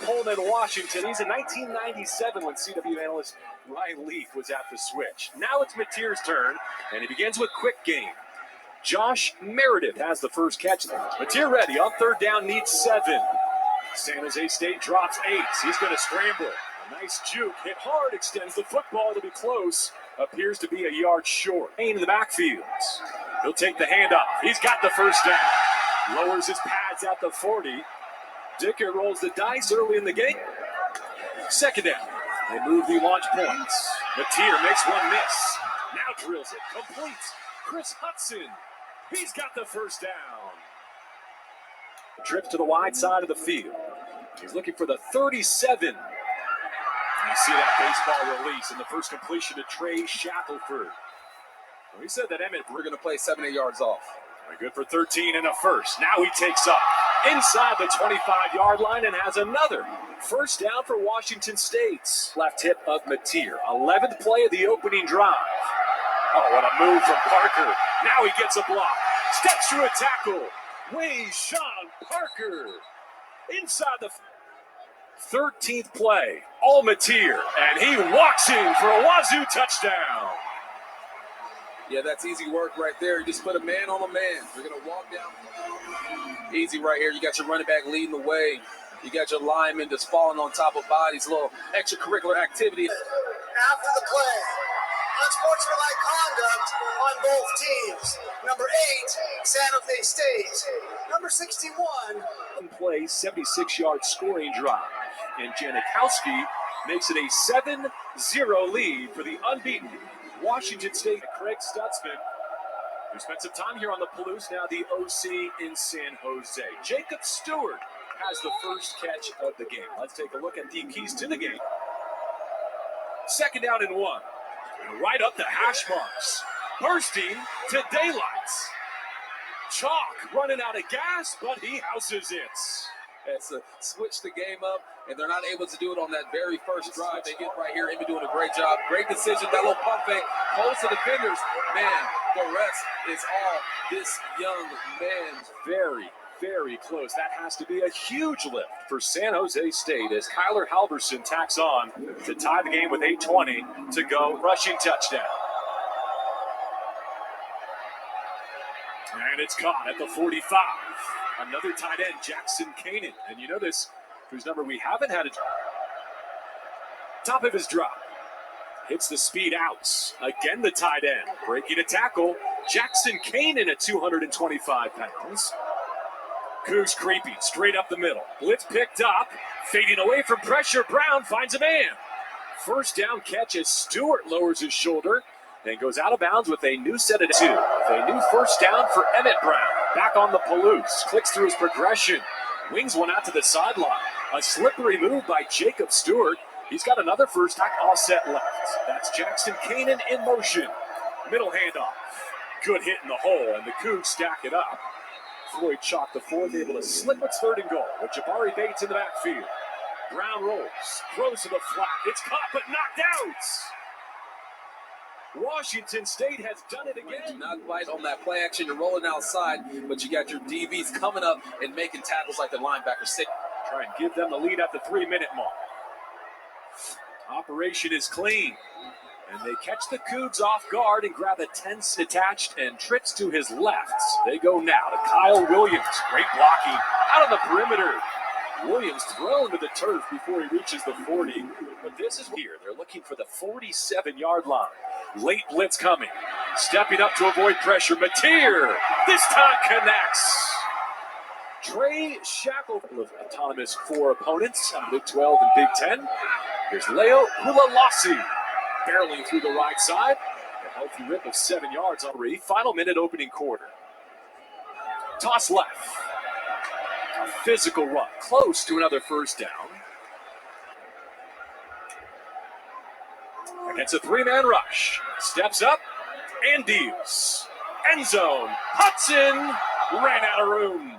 Pullman, Washington. He's in 1997 when CW analyst Ryan Leaf was at the switch. Now it's Mateer's turn, and he begins with quick game. Josh Meredith has the first catch. Mateer ready on third down, needs 7. San Jose State drops 8. He's going to scramble. A nice juke, hit hard, extends the football. It'll be close. Appears to be a yard short. Payne in the backfield. He'll take the handoff. He's got the first down. Lowers his pads at the 40. Dicker rolls the dice early in the game. Second down. They move the launch points. Mateer makes one miss. Now drills it. Complete. Chris Hudson. He's got the first down. Trips to the wide side of the field. He's looking for the 37. You see that baseball release in the first completion to Trey Shackelford. Well, he said that Emmett, we're going to play 7 8 yards off. Very good for 13 and a first. Now he takes off inside the 25-yard line and has another first down for Washington State's left hip of Mateer. 11th play of the opening drive. Oh, what a move from Parker. Now he gets a block. Steps through a tackle. Sean Parker inside the 13th play. All Mateer, and he walks in for a Wazoo touchdown. Yeah, that's easy work right there. You just put a man on a man. You're going to walk down. Easy right here. You got your running back leading the way. You got your lineman just falling on top of bodies. A little extracurricular activity. After the play, unsportsmanlike conduct on both teams. Number 8, San Jose State. Number 61. Play 76-yard scoring drive. And Janikowski makes it a 7-0 lead for the unbeaten Washington State. Craig Stutzman, who spent some time here on the Palouse, now the OC in San Jose. Jacob Stewart has the first catch of the game. Let's take a look at the keys to the game. Second down and 1. And right up the hash marks. Bursting to daylight. Chalk running out of gas, but he houses it. It's a switch the game up, and they're not able to do it on that very first drive. They get right here. Emmy doing a great job. Great decision. That little pump fake. Holds the defenders. Man, the rest is all this young man. Very, very close. That has to be a huge lift for San Jose State as Kyler Halverson tacks on to tie the game with 8:20 to go. Rushing touchdown. And it's caught at the 45. Another tight end, Jackson Kanan. And you notice whose number we haven't had. Top of his drop. Hits the speed outs. Again, the tight end. Breaking a tackle. Jackson Kanan at 225 pounds. Cougs creeping straight up the middle. Blitz picked up. Fading away from pressure. Brown finds a man. First down catch as Stewart lowers his shoulder. Then goes out of bounds with a new set of 2. With a new first down for Emmett Brown. Back on the Palouse. Clicks through his progression. Wings one out to the sideline. A slippery move by Jacob Stewart. He's got another first down all set left. That's Jackson Kanan in motion. Middle handoff. Good hit in the hole, and the Cougs stack it up. Floyd Chalk the fourth, able to slip its third and goal with Jabari Bates in the backfield. Brown rolls. Throws to the flat. It's caught but knocked out. Washington State has done it again. Do not bite on that play action. You're rolling outside, but you got your DBs coming up and making tackles like the linebacker. Try and give them the lead at the 3-minute mark. Operation is clean. And they catch the Cougs off guard and grab a 10 attached and trips to his left. They go now to Kyle Williams. Great blocking out of the perimeter. Williams thrown to the turf before he reaches the 40. But this is here. They're looking for the 47-yard line. Late blitz coming. Stepping up to avoid pressure. Mateer this time connects. Trey Shackelford with autonomous 4 opponents on Big 12 and Big 10. Here's Leo Hulalasi barreling through the right side. A healthy rip of 7 yards on 3. Final minute opening quarter. Toss left. A physical run. Close to another first down. Against a 3-man rush. Steps up and deals. End zone. Hudson ran out of room.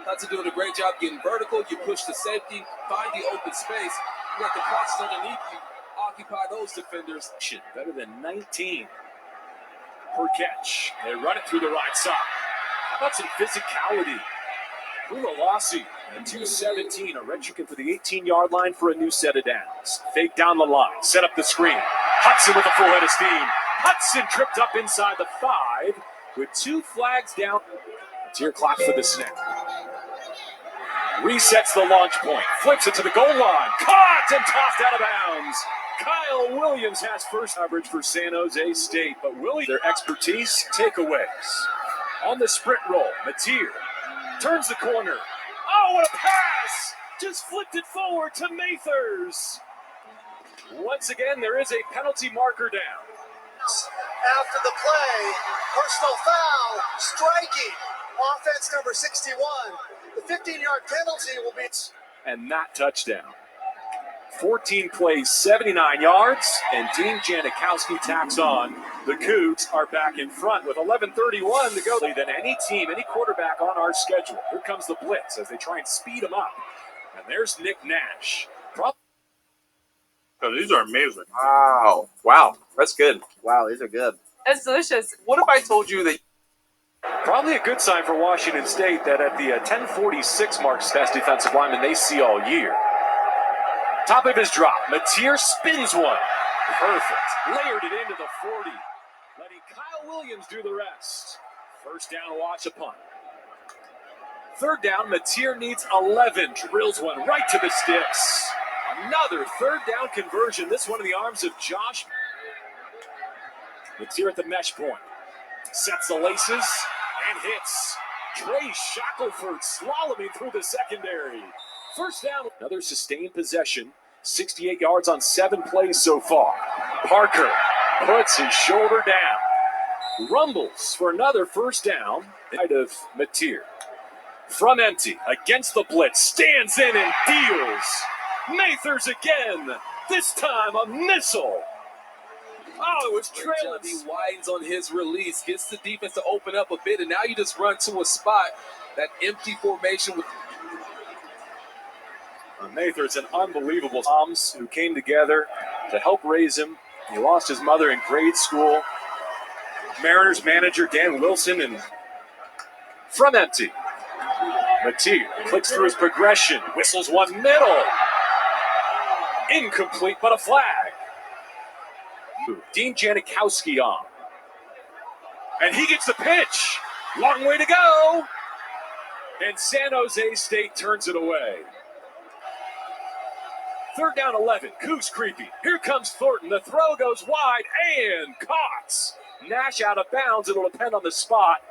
Hudson doing a great job getting vertical. You push the safety, find the open space. You let the crosses underneath you occupy those defenders. Better than 19 per catch. They run it through the right side. How about some physicality? Ulalasi and 217, a red chicken for the 18-yard line for a new set of downs. Fake down the line, set up the screen. Hudson with a full head of steam. Hudson tripped up inside the 5 with 2 flags down. Tier clock for the snap. Resets the launch point, flips it to the goal line. Caught and tossed out of bounds. Kyle Williams has first coverage for San Jose State, but their expertise, takeaways. On the sprint roll, Matier turns the corner. Oh, what a pass! Just flipped it forward to Mathers. Once again, there is a penalty marker down. After the play, personal foul, striking, offense number 61. The 15-yard penalty will be... And that touchdown. 14 plays, 79 yards, and Dean Janikowski tacks on. The Cougs are back in front with 11:31 to go. Than any team, any quarterback on our schedule. Here comes the blitz as they try and speed him up. And there's Nick Nash. Oh, these are amazing. Wow, that's good. Wow, these are good. It's delicious. What if I told you that? Probably a good sign for Washington State that at the 10:46 mark, best defensive lineman they see all year. Top of his drop, Matier spins one. Perfect. Layered it into the 40. Letting Kyle Williams do the rest. First down, watch a punt. Third down, Matier needs 11. Drills one right to the sticks. Another third down conversion. This one in the arms of Josh. Matier at the mesh point. Sets the laces and hits. Trey Shackelford slaloming through the secondary. First down. Another sustained possession. 68 yards on 7 plays so far. Parker puts his shoulder down. Rumbles for another first down. Side of Matier. From empty, against the blitz, stands in and deals. Mathers again. This time a missile. Oh, it was trailing. He widens on his release, gets the defense to open up a bit, and now you just run to a spot, that empty formation with Mathers, an unbelievable moms who came together to help raise him. He lost his mother in grade school. Mariners manager Dan Wilson, and from empty, Matier clicks through his progression, whistles one middle. Incomplete, but a flag. Dean Janikowski on. And he gets the pitch. Long way to go. And San Jose State turns it away. Third down 11. Cougs creepy. Here comes Thornton. The throw goes wide and caught. Nash out of bounds. It'll depend on the spot.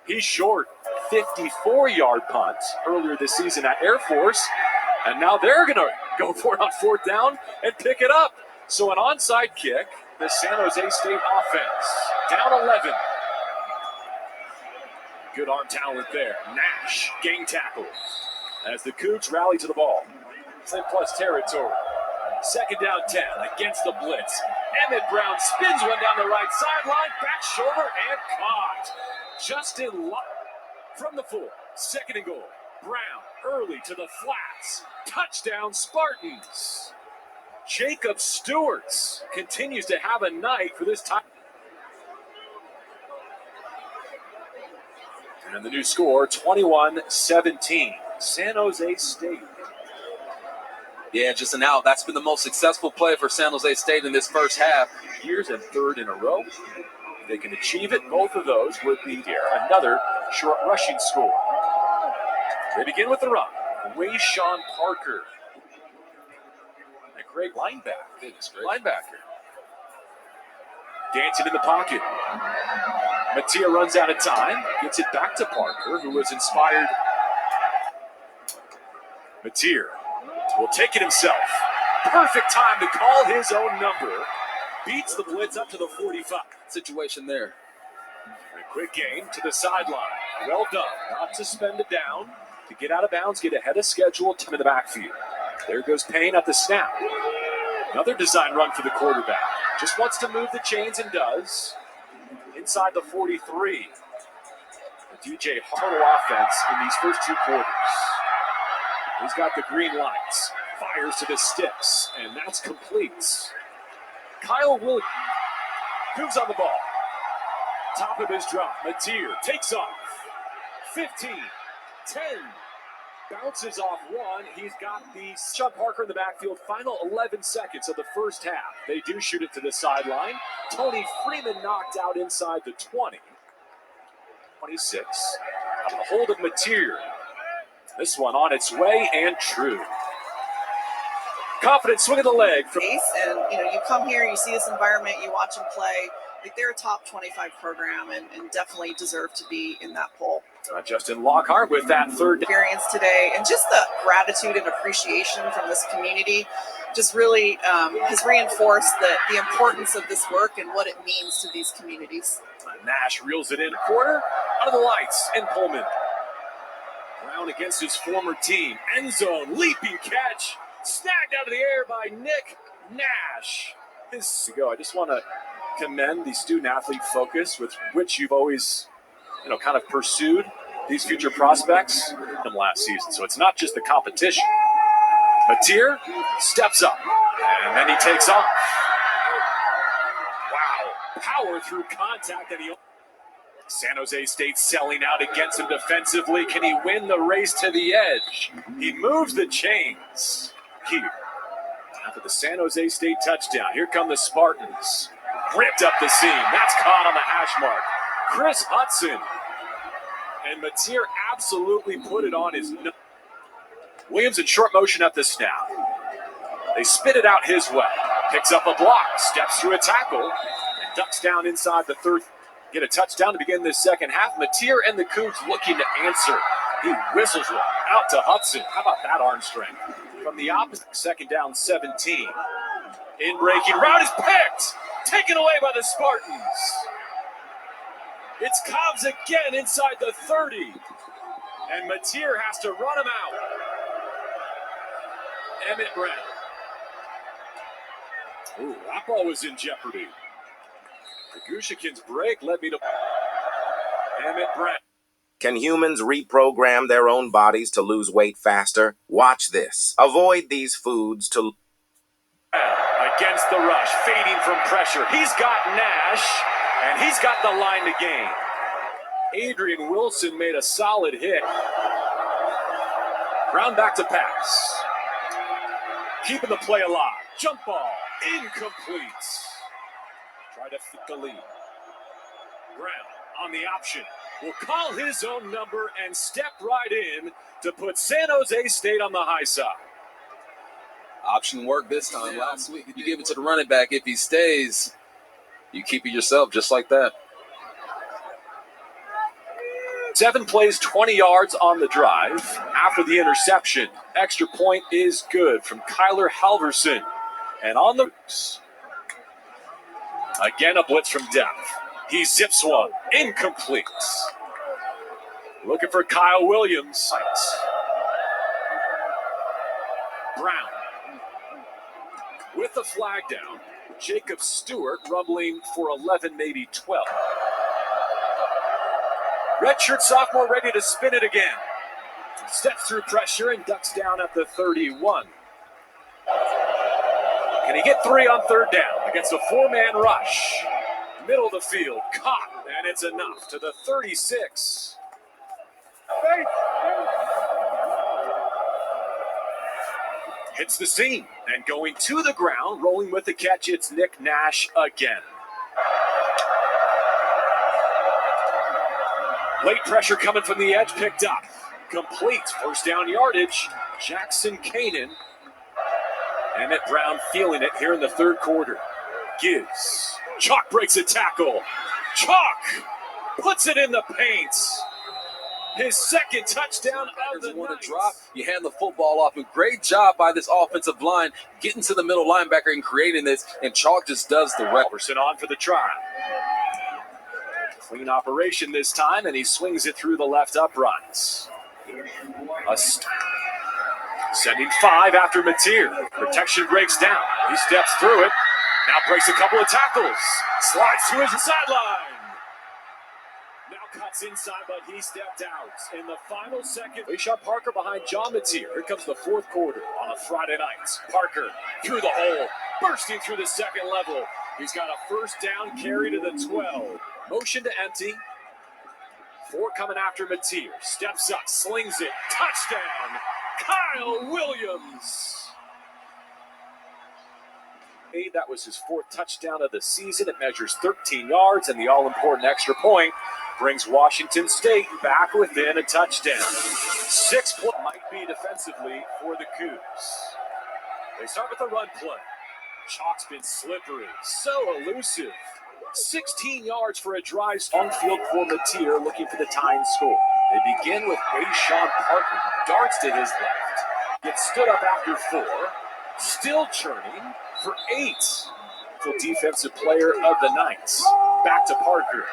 He's short. 54-yard punt earlier this season at Air Force. And now they're going to go for it on fourth down and pick it up. So an onside kick. The San Jose State offense. Down 11. Good arm talent there. Nash, gang tackle. As the Cougs rally to the ball. Same plus territory. Second down 10 against the blitz. Emmett Brown spins one down the right sideline. Back shoulder and caught. Justin from the 4. Second and goal. Brown early to the flats. Touchdown Spartans. Jacob Stewart continues to have a night for this time. And the new score, 21-17. San Jose State. Yeah, just an out. That's been the most successful play for San Jose State in this first half. Here's a third in a row. If they can achieve it, both of those would be here. Another short rushing score. They begin with the run. Wayshawn Parker. A great linebacker. Dancing in the pocket. Matier runs out of time. Gets it back to Parker, who was inspired. Matier will take it himself. Perfect time to call his own number. Beats the blitz up to the 45. Situation there. A quick game to the sideline. Well done. Not to spend it down. To get out of bounds, get ahead of schedule, time in the backfield. There goes Payne at the snap. Another design run for the quarterback. Just wants to move the chains and does. Inside the 43. The DJ Hartle offense in these first 2 quarters. He's got the green lights. Fires to the sticks, and that's complete. Kyle Williams. Cougs on the ball. Top of his drop. Matier takes off. 15, 10, bounces off one. He's got the Sean Parker in the backfield. Final 11 seconds of the first half. They do shoot it to the sideline. Tony Freeman knocked out inside the 20. 26. On the hold of Mateer. This one on its way and true. Confident swing of the leg. And you come here, you see this environment, you watch them play. Like they're a top 25 program and definitely deserve to be in that poll. Justin Lockhart with that third experience today, and just the gratitude and appreciation from this community just really has reinforced the importance of this work and what it means to these communities. Nash reels it in a quarter, out of the lights, and Pullman. Brown against his former team. End zone, leaping catch, snagged out of the air by Nick Nash. I just want to commend the student-athlete focus with which you've always, kind of pursued these future prospects from last season. So it's not just the competition. Mateer steps up, and then he takes off. Wow, power through contact, and San Jose State selling out against him defensively. Can he win the race to the edge? He moves the chains here. After the San Jose State touchdown, here come the Spartans. Ripped up the seam. That's caught on the hash mark. Chris Hudson. And Mateer absolutely put it on his nose. Williams in short motion at the snap. They spit it out his way. Picks up a block, steps through a tackle, and ducks down inside the third. Get a touchdown to begin this second half. Mateer and the Cougs looking to answer. He whistles one out to Hudson. How about that arm strength? From the opposite, second down 17. In breaking route is picked. Taken away by the Spartans. It's Cobbs again inside the 30. And Mateer has to run him out. Emmett Brown. Ooh, that ball was in jeopardy. Gushikin's break led me to Emmett Brown. Can humans reprogram their own bodies to lose weight faster? Watch this. Avoid these foods to... Against the rush, fading from pressure. He's got Nash, and he's got the line to gain. Adrian Wilson made a solid hit. Brown back to pass. Keeping the play alive. Jump ball, incomplete. Try to fit the lead. Brown on the option. Will call his own number and step right in to put San Jose State on the high side. Option work this time. Last week, you give it to the running back. If he stays, you keep it yourself just like that. 7 plays, 20 yards on the drive. After the interception, extra point is good from Kyler Halverson. And on the... Again, a blitz from depth. He zips one. Incomplete. Looking for Kyle Williams. Brown. With the flag down, Jacob Stewart rumbling for 11, maybe 12. Redshirt sophomore ready to spin it again. Steps through pressure and ducks down at the 31. Can he get 3 on third down against a 4-man rush? Middle of the field, caught, and it's enough to the 36. Hits the seam, and going to the ground, rolling with the catch, it's Nick Nash again. Late pressure coming from the edge, picked up. Complete, first down yardage, Jackson Kanan. Emmett Brown feeling it here in the third quarter. Gives. Chalk breaks a tackle. Chalk puts it in the paint. His second touchdown of the night. Drop, you hand the football off. A great job by this offensive line getting to the middle linebacker and creating this, and Chalk just does the rest. Robertson on for the try. Clean operation this time, and he swings it through the left uprights. Sending 5 after Mateer. Protection breaks down. He steps through it. Now breaks a couple of tackles. Slides to his sideline. Now cuts inside, but he stepped out. In the final second, Sean Parker behind John Mateer. Here comes the fourth quarter on a Friday night. Parker through the hole, bursting through the second level. He's got a first down carry to the 12. Motion to empty. Four coming after Mateer. Steps up, slings it. Touchdown, Kyle Williams. That was his fourth touchdown of the season. It measures 13 yards, and the all-important extra point brings Washington State back within a touchdown. 6 points might be defensively for the Cougs. They start with a run play. Chalk's been slippery, so elusive. 16 yards for a drive on field for Mateer, looking for the tying score. They begin with Rashawn Parker, darts to his left. Gets stood up after 4, still churning for 8. Full defensive player of the night. Back to Parker.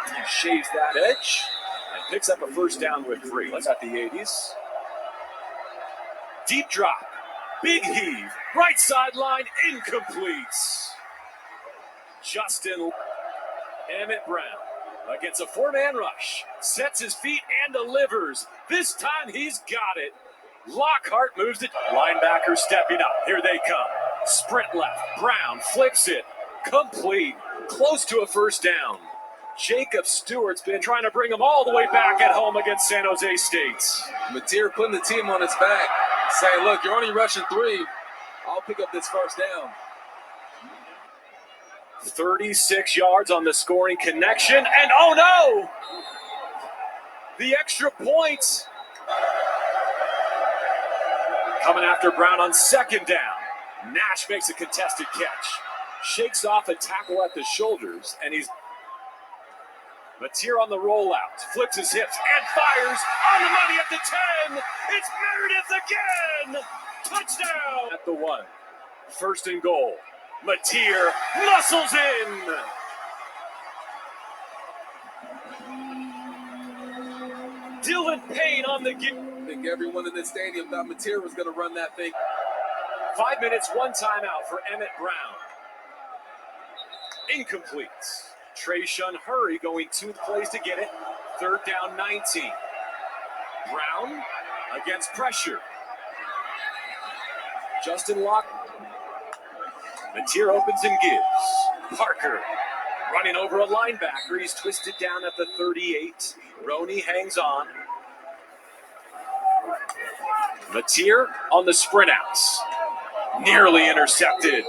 He shaves that edge and picks up a first down with 3. Let's at the 80s. Deep drop. Big heave. Right sideline. Incomplete. Justin Emmett Brown against a 4-man rush. Sets his feet and delivers. This time he's got it. Lockhart moves it. Linebacker stepping up. Here they come. Sprint left. Brown flips it. Complete. Close to a first down. Jacob Stewart's been trying to bring him all the way back at home against San Jose State. Mateer putting the team on his back, saying, look, you're only rushing 3. I'll pick up this first down. 36 yards on the scoring connection. And oh no! The extra point. Coming after Brown on second down. Nash makes a contested catch. Shakes off a tackle at the shoulders, and he's Mateer on the rollout. Flips his hips and fires on the money at the 10. It's Meredith again. Touchdown at the 1. First and goal. Mateer muscles in. Dylan Payne on the game. I think everyone in this stadium thought Mateer was going to run that thing. 5 minutes, 1 timeout for Emmett Brown. Incomplete. Trayshawn Hurry going 2 plays to get it. 3rd down, 19. Brown against pressure. Justin Locke. Mateer opens and gives. Parker running over a linebacker. He's twisted down at the 38. Roney hangs on. Mateer on the sprint outs. Nearly intercepted.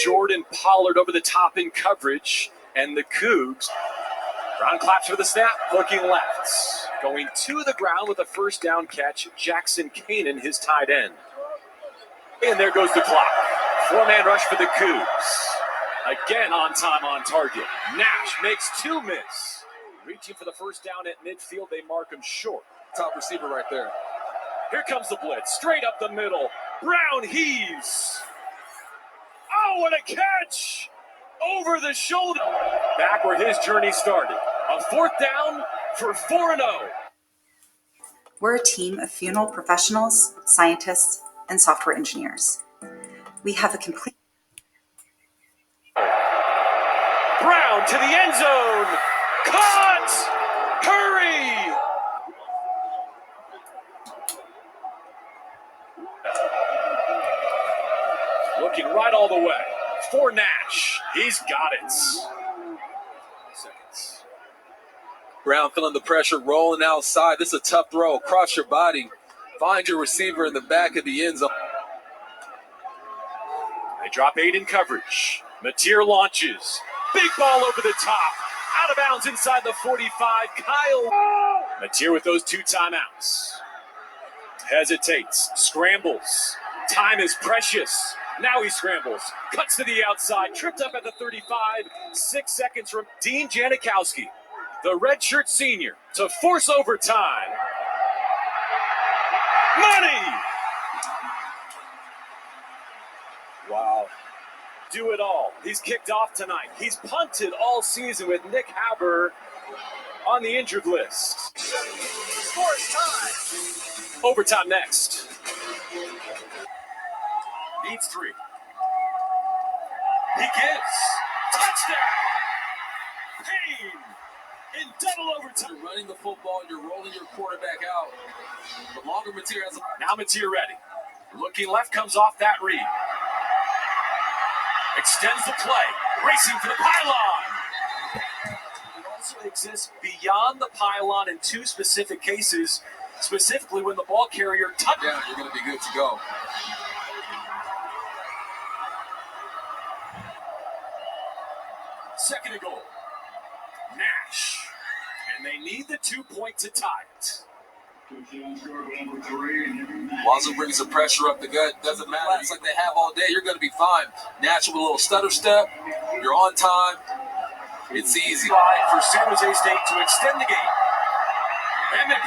Jordan Pollard over the top in coverage. And the Cougs. Brown claps for the snap. Looking left. Going to the ground with a first down catch. Jackson Kanan, his tight end. And there goes the clock. 4-man rush for the Cougs. Again on time, on target. Nash makes 2 miss. Reaching for the first down at midfield. They mark him short. Top receiver right there. Here comes the blitz. Straight up the middle. Brown heaves. Oh, what a catch! Over the shoulder. Back where his journey started. A 4th down for 4-0. We're a team of funeral professionals, scientists, and software engineers. We have a complete... Brown to the end zone. Caught! Hurry! Looking right all the way. For Nash. He's got it. Seconds. Brown feeling the pressure, rolling outside. This is a tough throw. Cross your body. Find your receiver in the back of the end zone. They drop 8 in coverage. Mateer launches. Big ball over the top. Out of bounds inside the 45. Kyle. Mateer with those 2 timeouts. Hesitates. Scrambles. Time is precious. Now he scrambles. Cuts to the outside. Tripped up at the 35. 6 seconds from Dean Janikowski, the redshirt senior, to force overtime. Money! Wow. Do it all. He's kicked off tonight. He's punted all season with Nick Haber on the injured list. Sports time. Overtime next. Needs 3. He gives. Touchdown! Payne in double overtime. You're running the football, you're rolling your quarterback out. The longer Mateer has a... Now Mateer ready. Looking left, comes off that read. Extends the play. Racing for the pylon. You also exists beyond the pylon in two specific cases, specifically when the ball carrier touches. Yeah, you're going to be good to go. Second and goal. Nash. And they need the 2 point to tie it. Lonzo brings the pressure up the gut. Doesn't matter. It's like they have all day. You're going to be fine. Nash with a little stutter step. You're on time. It's easy. For San Jose State to extend the game. And they